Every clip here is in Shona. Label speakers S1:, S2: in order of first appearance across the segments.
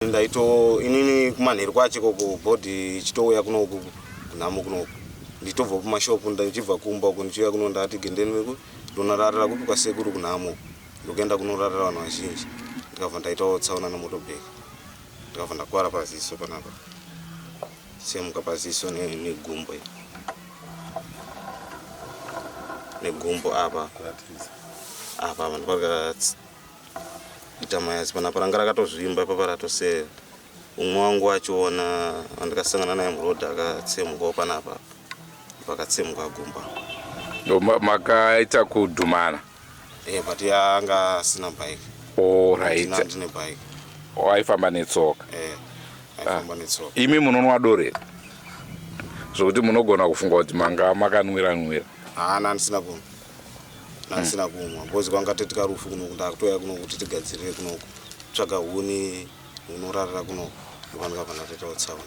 S1: Ndaito inini kumanheru kwacho koko bhodhi chitouya kunoku kunhamo kunoku nditobva kumashopu ndichibva kumba uko ndichiuya kuno ndati gendeni ndonararira kupi kwasekuru kunhamo ndokuenda kunorarira vanhu vazhinji ndikabva ndaitawo tsaona namotobheki ndikabva ndakwara paziso panapa semuka paziso negumbo negumbo apa ndipaka itamayazi panapa ranga rakatozvimba ipapo ratosera umwe wangu wachiona andikasangana naye murodhi akatsemukawo panapa pakatsemuka gumba
S2: makaita kudhumana
S1: but anga asina bike.
S2: Right.
S1: Ndine bike.
S2: Aifamba netsoka.
S1: Aifamba netsoka.
S2: Imi munonwa dore zvokuti munogona kufunga kuti manga makanwira
S1: ndisina kumwa. Ndisina kumwa because kwanga tetika rufu kuno ndakutoya kuno kuti tigadzirire kuno tsvaga huni unorarira kuno ndikanga pana tetawo tsaona.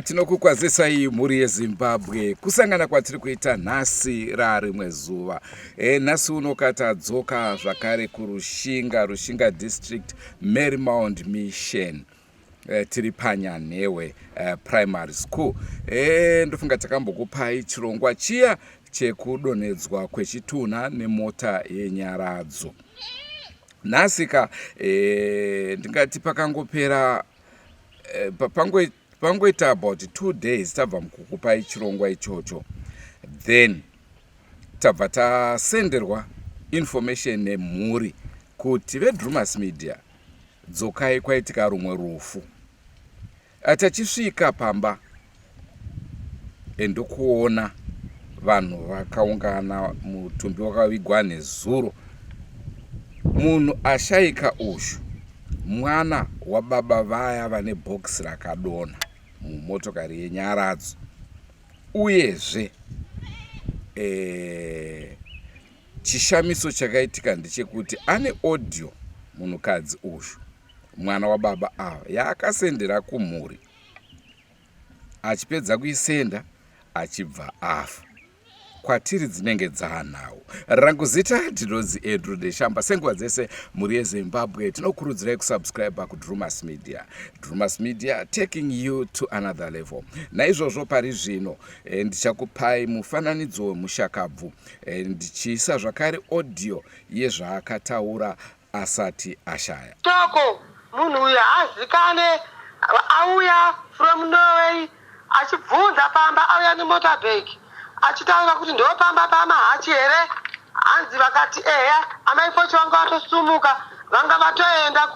S2: Tinokukwazisai mhuri yeZimbabwe kusangana kwatiri kuita nhasi rarimwe zuva. Nhasi uno tadzoka zvakare kurushinga district Marymount Mission tiri panyanhewe primary school. Ndofunga takambokupai chirongwa chiya chekudonhedzwa kwechitunha nemota yenyaradzo. Nhasika ndingati pakangopera pangoita about 2 days tabva mukukupai chirongwa ichocho, then tabva tasenderwa information nemhuri kuti veDrumas Media dzokai kwaitika rumwe rufu. Tachisvika pamba ndokuona vanhu vakaungana, mutumbi wakavigwa nezuro. Munhu ashaika ushu mwana wababa vaya vane bhokisi rakadonha mumotokari yenyaradzo. Uyezve chishamiso chakaitika ndechekuti ane audio munhukadzi ushu mwana wababa ava yaakasendera kumhuri, achipedza kuisenda achibva afa. Kwatiri dzinenge dzanawo. Rangu zita ndinonzi Andrew Deshamba. Senguva dzese mhuri yeZimbabwe tinokurudzirai kusubscribe kuDrumas Media. Drumas Media taking you to another level. Naizvozvo pari zvino ndichakupai mufananidzo wemushakabvu ndichiisa zvakare audio yezvaakataura asati ashaya.
S3: Toko munhu uyu azikane auya from Norway achibvunza pamba auya nemotorbike achitaura kuti ndopamba pamahachi here. Hanzi vakati eya amaifochi vanga vatosumuka vanga vatoenda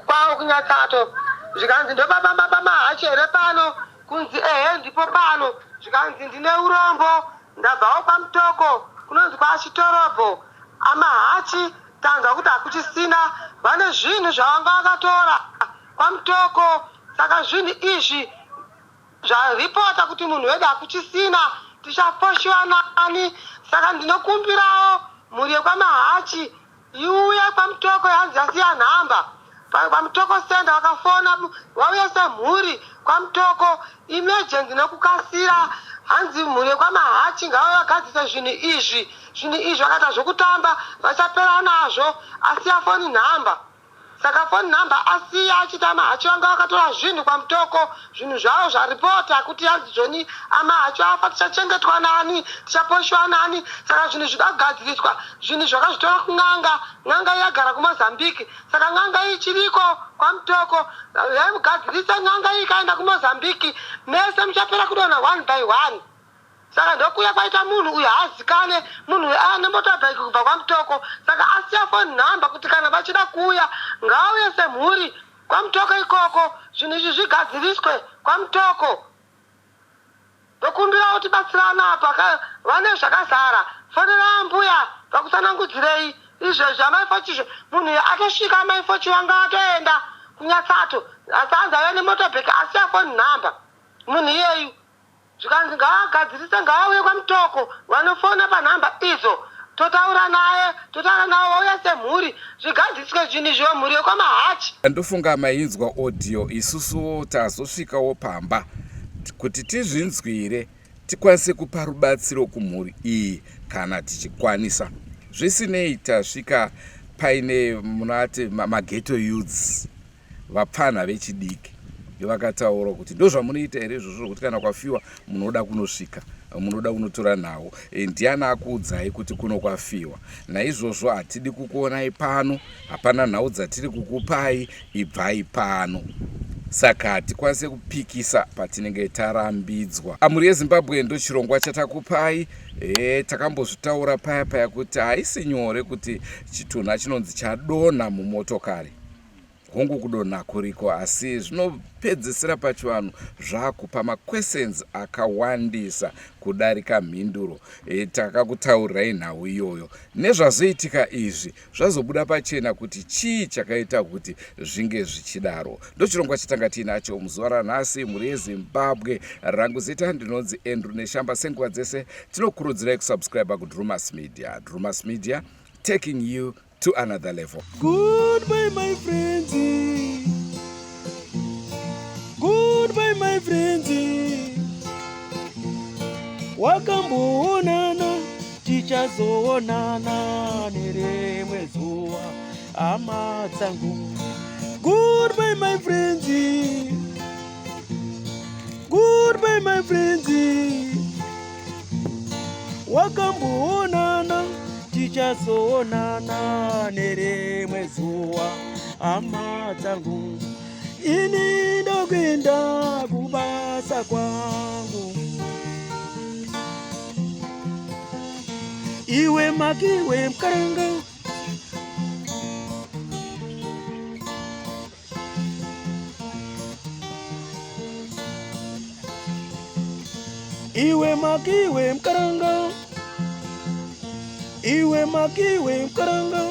S3: kwavo kunyatsato. Zvikanzi ndopamba pamahachi here pano, kunzi ehe ndipo pano. Zvikanzi ndine urombo ndabvawo pamutoko kunonzi kwachitorobho. Amahachi tanzwa kuti hakuchisina, vane zvinhu zvavanga vakatora pamutoko. Saka zvinhu izvi zvaripota kuti munhu wedu hakuchisina, tichaposhiwa nani. Saka ndinokumbirawo mhuri yekwamahachi iuya pamutoko yanzi yasiya nhamba pamutoko senda vakafona vauya semhuri kwamutoko emergency nekukasira. Hanzi mhuri yekwamahachi ngavagadzise zvinhu izvi. Zvinhu izvi vakaita zvokutamba vachapera nazvo asiya foni nhamba. saka phone number asiya achita mahachi vanga vakatora zvinhu kwamutoko, zvinhu zvavo zvaripota kuti hanzi Joni amahachi afa, tichachengetwa nani, tichaposhiwa nani. Saka zvinhu zvida kugadziriswa, zvinhu zvakazvitora kun'anga. N'anga yagara kuMozambique, saka n'anga ichiriko kwamutoko. Yaimugadzirisa n'anga iyi ikaenda kuMozambique, mese muchapera kudonha 1 by 1. Saka ndokuya kwaita munhu uyu haazikane, munhu uyu ane motorbike kubva kwamutoko. Saka asiya phone number kuti kana vachida kuuya ngauye semhuri kwamutoko ikoko, zvinhu izvi zvigadziriswe kwamutoko. Ndokumbira kuti batsirana apa, vane zvakazara, fonera mbuya pakusanangudzirei izvezvi amaifochizvo. Munhu uyu atosvika amaifochi wanga atoenda kunyatsato, asi hanzi ave nemotorbike asiya phone number. Munhu iyeyu zvikanzi ngavagadzirise, ngavauye kwamutoko, vanofona panhamba idzo, totaura naye, totaura navo vauya semhuri, zvigadziriswe zvinhu izvo, mhuri yekwamahachi.
S2: Ndofunga mainzwa audio isusuwo tazosvikawo pamba kuti tizvinzwire, tikwanise kupa rubatsiro kumhuri iyi kana tichikwanisa. Zvisinei tasvika paine munati maghetto youths, vapfana vechidiki, vakataura kuti ndozvamunoita here izvozvo, kuti kana kwafiwa munoda kunosvika, munoda kunotora nhau. Ndiani akuudzai kuti kuno kwafiwa? Naizvozvo hatidi kukuonai pano, hapana nhau dzatiri kukupai, ibvai pano. Saka hatikwanise kupikisa patinenge tarambidzwa. Amhuri yeZimbabwe ndo chirongwa chatakupai. Takambozvitaura paya kuti haisi nyore kuti chitunha chinonzi chadonha mumotokari. Hongu kudonha kuriko, asi zvinopedzesera pachivanhu zvakupa maquestions akawandisa kudarika mhinduro. Takakutaurirai nhau iyoyo. Nezvazoitika izvi zvazobuda pachena kuti chii chakaita kuti zvinge zvichidaro. Ndochirongwa chatanga tinacho muzuva ranhasi, mhuri yeZimbabwe. Rangu zita ndinonzi Andrew Neshamba. Senguva dzese tinokurudzirai kusubscribe kuDrumas Media. Drumas Media, taking you to another level.
S4: Goodbye, my friends. Goodbye, my friends. Wakamboonana, tichazoonana nerimwe zuva, hama dzangu. Goodbye, my friends. Goodbye, my friends. Wakamboonana, tichazoonana nerimwe zuva, hama dzangu. Ini ndokuenda kubasa kwangu, iwe makiwe mkaranga. Iwe makiwe mkaranga, iwe makiwe mkaranga.